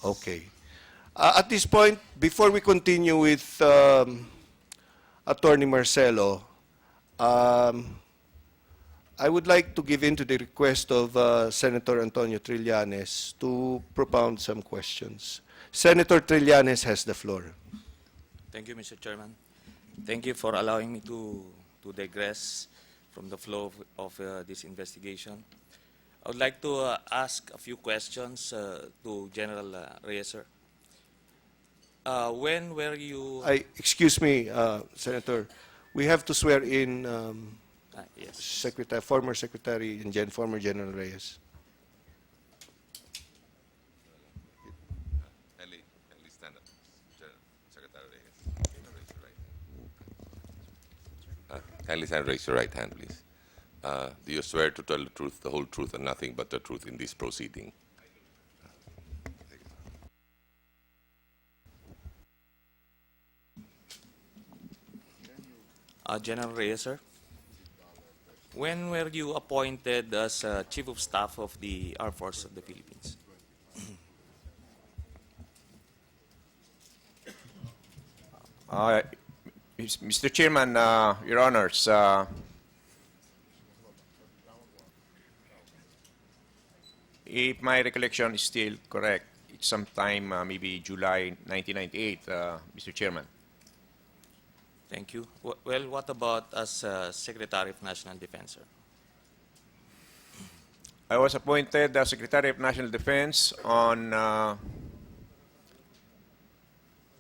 Okay. At this point, before we continue with Attorney Marcelo, I would like to give in to the request of Senator Antonio Trillanes to propound some questions. Senator Trillanes has the floor. Thank you, Mr. Chairman. Thank you for allowing me to digress from the flow of this investigation. I would like to ask a few questions to General Reyes, sir. When were you... Excuse me, Senator. We have to swear in yes. former Secretary and former General Reyes. Kindly stand up, Secretary Reyes. Kindly stand, raise your right hand, please. Do you swear to tell the truth, the whole truth, and nothing but the truth in this proceeding? General Reyes, sir. When were you appointed as Chief of Staff of the Armed Forces of the Philippines? Mr. Chairman, Your Honors, if my recollection is still correct, it's sometime maybe July 1998, Mr. Chairman. Thank you. Well, what about as Secretary of National Defense, sir? I was appointed as Secretary of National Defense on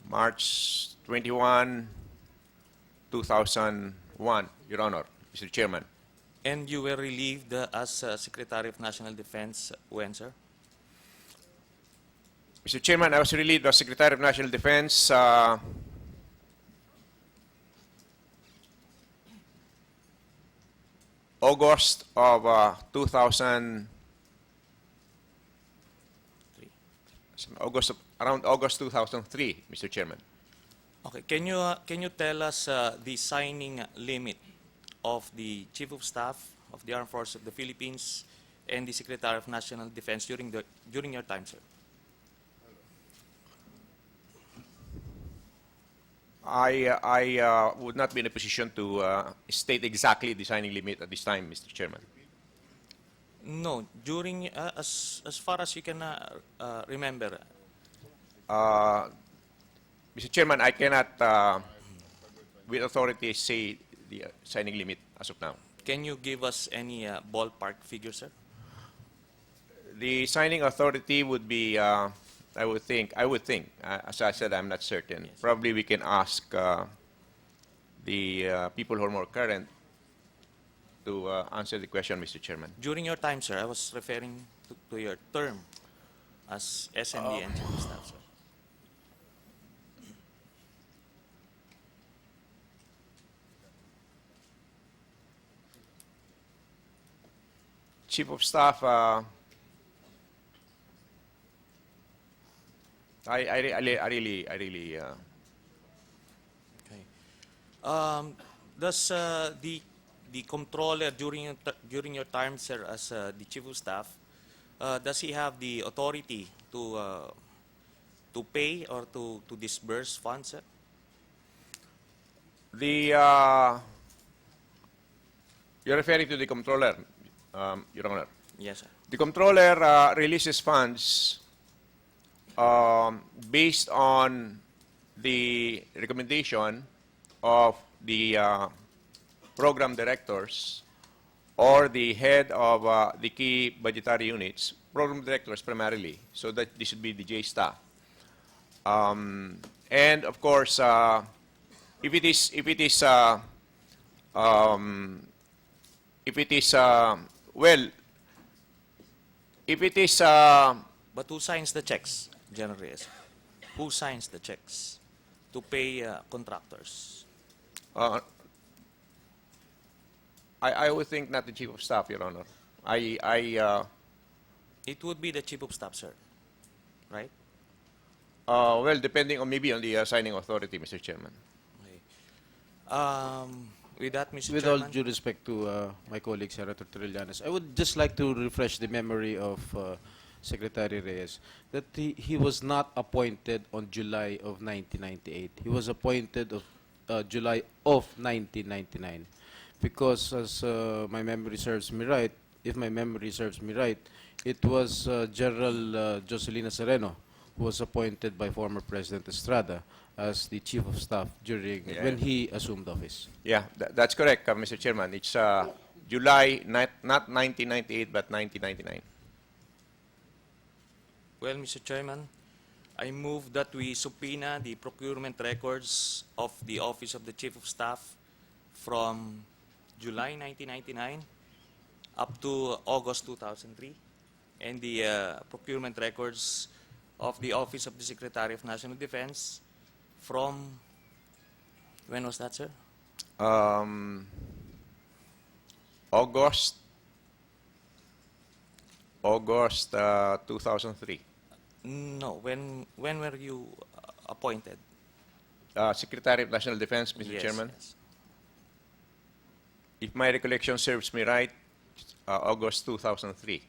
March 21, 2001, Your Honor, Mr. Chairman. And you were relieved as Secretary of National Defense when, sir? Mr. Chairman, I was relieved as Secretary of National Defense August of 2000. Around August 2003, Mr. Chairman. Okay. Can you tell us the signing limit of the Chief of Staff of the Armed Forces of the Philippines and the Secretary of National Defense during your time, sir? I would not be in a position to state exactly the signing limit at this time, Mr. Chairman. No, during as far as you can remember. Mr. Chairman, I cannot, with authority, say the signing limit as of now. Can you give us any ballpark figure, sir? The signing authority would be, I would think, as I said, I'm not certain. Yes. Probably we can ask the people who are more current to answer the question, Mr. Chairman. During your time, sir, I was referring to your term as SND and Chief of Staff, sir. Chief of Staff, I really. Okay. Does the controller during your time, sir, as the Chief of Staff, does he have the authority to pay or to disburse funds, sir? You're referring to the controller, Your Honor. Yes, sir. The controller releases funds based on the recommendation of the program directors or the head of the key budgetary units, program directors primarily, so that this should be the J staff. And of course, if it is But who signs the checks, General Reyes? Who signs the checks to pay contractors? I would think not the Chief of Staff, Your Honor. It would be the Chief of Staff, sir, right? Well, depending on maybe on the signing authority, Mr. Chairman. Okay. With that, Mr. With all Chairman, due respect to my colleague, Senator Trillanes, I would just like to refresh the memory of Secretary Reyes, that he was not appointed on July of 1998. He was appointed of July of 1999. Because as my memory serves me right, if my memory serves me right, it was General Joselina Sereno who was appointed by former President Estrada as the Chief of Staff during Yeah. when he assumed office. Yeah, that's correct, Mr. Chairman. It's July, not 1998, but 1999. Well, Mr. Chairman, I move that we subpoena the procurement records of the Office of the Chief of Staff from July 1999 up to August 2003, and the procurement records of the Office of the Secretary of National Defense from, when was that, sir? August 2003. No, when were you appointed? Secretary of National Defense, Mr. Yes, Chairman. yes. If my recollection serves me right, August 2003.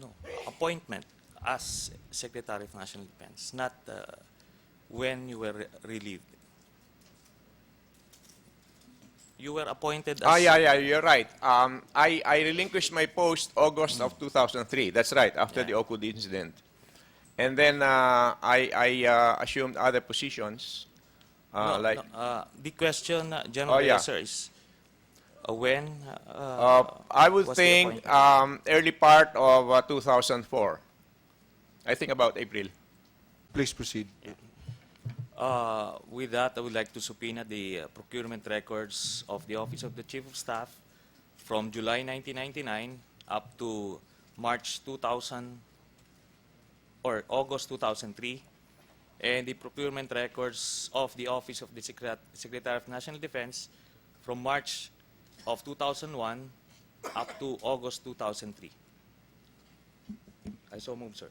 No, appointment as Secretary of National Defense, not when you were relieved. You were appointed as... Yeah, you're right. I relinquished my post August of 2003. That's right, after Yeah. the Oakwood incident. And then I assumed other positions, No, like... no, the question, General yeah. Sir, is when I would was the think appointment? early part of 2004. I think about April. Please proceed. With that, I would like to subpoena the procurement records of the Office of the Chief of Staff from July 1999 up to March 2000 or August 2003, and the procurement records of the Office of the Secretary of National Defense from March of 2001 up to August 2003. I so move, sir.